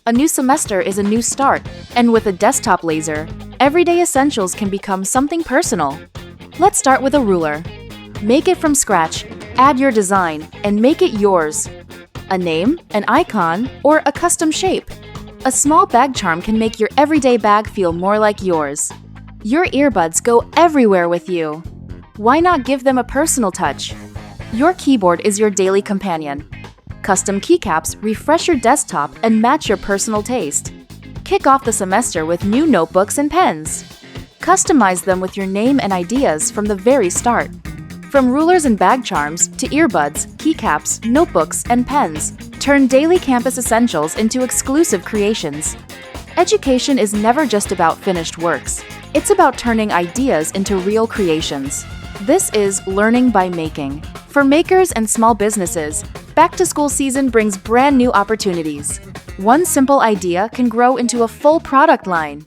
A new semester is a new start, and with a desktop laser, everyday essentials can become something personal. Let's start with a ruler. Make it from scratch, add your design, and make it yours. A name, an icon, or a custom shape. A small bag charm can make your everyday bag feel more like yours. Your earbuds go everywhere with you. Why not give them a personal touch? Your keyboard is your daily companion. Custom keycaps refresh your desktop and match your personal taste. Kick off the semester with new notebooks and pens. Customize them with your name and ideas from the very start. From rulers and bag charms to earbuds, keycaps, notebooks, and pens, turn daily campus essentials into exclusive creations. Education is never just about finished works. It's about turning ideas into real creations. This is learning by making. For makers and small businesses, back-to-school season brings brand new opportunities. One simple idea can grow into a full product line.